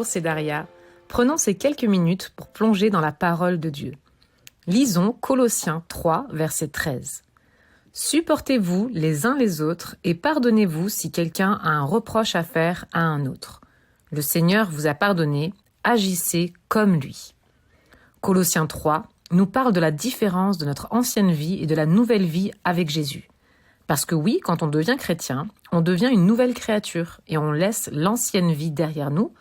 Bonjour, c'est Daria. Prenons ces quelques minutes pour plonger dans la parole de Dieu. Lisons Colossiens 3, verset 13. Supportez-vous les uns les autres et pardonnez-vous si quelqu'un a un reproche à faire à un autre. Le Seigneur vous a pardonné, agissez comme lui. Colossiens 3 nous parle de la différence de notre ancienne vie et de la nouvelle vie avec Jésus. Parce que oui, quand on devient chrétien, on devient une nouvelle créature et on laisse l'ancienne vie derrière nous,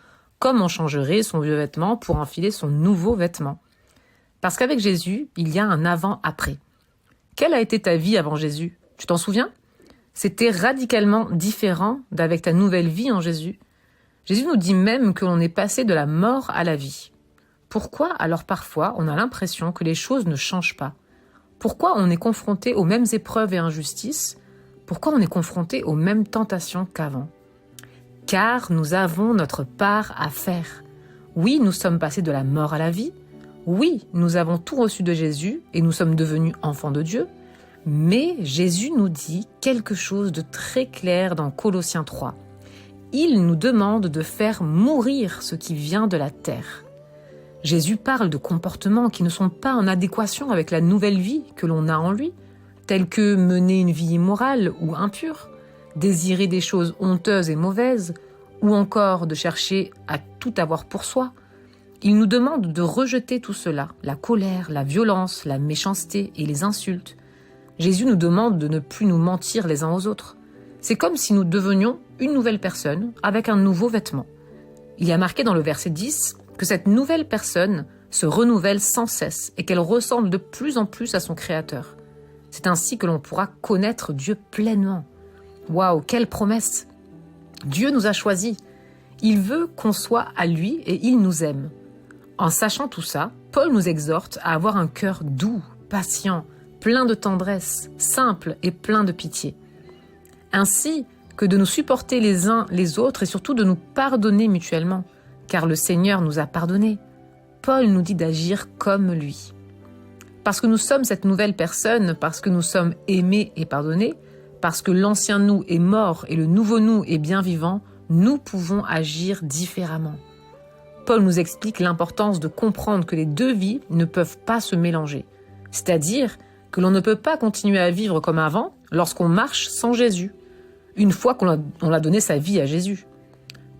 comme on changerait son vieux vêtement pour enfiler son nouveau vêtement. Parce qu'avec Jésus, il y a un avant-après. Quelle a été ta vie avant Jésus? Tu t'en souviens? C'était radicalement différent d'avec ta nouvelle vie en Jésus. Jésus nous dit même que l'on est passé de la mort à la vie. Pourquoi alors parfois on a l'impression que les choses ne changent pas? Pourquoi on est confronté aux mêmes épreuves et injustices? Pourquoi on est confronté aux mêmes tentations qu'avant? Car nous avons notre part à faire. Oui, nous sommes passés de la mort à la vie. Oui, nous avons tout reçu de Jésus et nous sommes devenus enfants de Dieu. Mais Jésus nous dit quelque chose de très clair dans Colossiens 3. Il nous demande de faire mourir ce qui vient de la terre. Jésus parle de comportements qui ne sont pas en adéquation avec la nouvelle vie que l'on a en lui, tels que mener une vie immorale ou impure, désirer des choses honteuses et mauvaises, ou encore de chercher à tout avoir pour soi. Il nous demande de rejeter tout cela, la colère, la violence, la méchanceté et les insultes. Jésus nous demande de ne plus nous mentir les uns aux autres. C'est comme si nous devenions une nouvelle personne avec un nouveau vêtement. Il y a marqué dans le verset 10 que cette nouvelle personne se renouvelle sans cesse et qu'elle ressemble de plus en plus à son Créateur. C'est ainsi que l'on pourra connaître Dieu pleinement. Waouh, quelle promesse! Dieu nous a choisis. Il veut qu'on soit à lui et il nous aime. En sachant tout ça, Paul nous exhorte à avoir un cœur doux, patient, plein de tendresse, simple et plein de pitié. Ainsi que de nous supporter les uns les autres et surtout de nous pardonner mutuellement, car le Seigneur nous a pardonnés. Paul nous dit d'agir comme lui. Parce que nous sommes cette nouvelle personne, parce que nous sommes aimés et pardonnés, parce que l'ancien nous est mort et le nouveau nous est bien vivant, nous pouvons agir différemment. Paul nous explique l'importance de comprendre que les deux vies ne peuvent pas se mélanger. C'est-à-dire que l'on ne peut pas continuer à vivre comme avant lorsqu'on marche sans Jésus, une fois qu'on a donné sa vie à Jésus.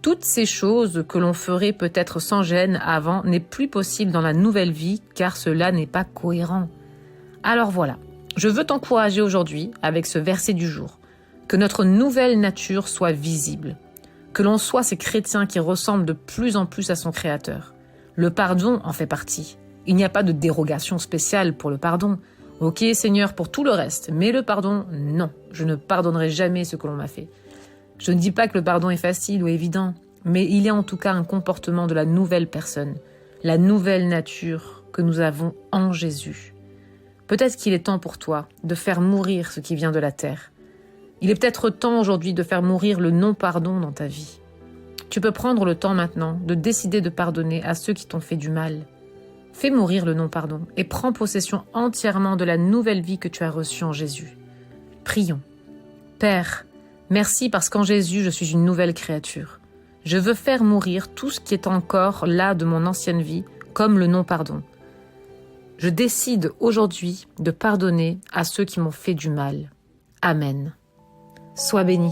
Toutes ces choses que l'on ferait peut-être sans gêne avant n'est plus possible dans la nouvelle vie car cela n'est pas cohérent. Alors voilà, je veux t'encourager aujourd'hui avec ce verset du jour, que notre nouvelle nature soit visible, que l'on soit ces chrétiens qui ressemblent de plus en plus à son Créateur. Le pardon en fait partie. Il n'y a pas de dérogation spéciale pour le pardon. Ok Seigneur pour tout le reste, mais le pardon, non, je ne pardonnerai jamais ce que l'on m'a fait. Je ne dis pas que le pardon est facile ou évident, mais il y a en tout cas un comportement de la nouvelle personne, la nouvelle nature que nous avons en Jésus. Peut-être qu'il est temps pour toi de faire mourir ce qui vient de la terre. Il est peut-être temps aujourd'hui de faire mourir le non-pardon dans ta vie. Tu peux prendre le temps maintenant de décider de pardonner à ceux qui t'ont fait du mal. Fais mourir le non-pardon et prends possession entièrement de la nouvelle vie que tu as reçue en Jésus. Prions. Père, merci parce qu'en Jésus, je suis une nouvelle créature. Je veux faire mourir tout ce qui est encore là de mon ancienne vie, comme le non-pardon. Je décide aujourd'hui de pardonner à ceux qui m'ont fait du mal. Amen. Sois béni.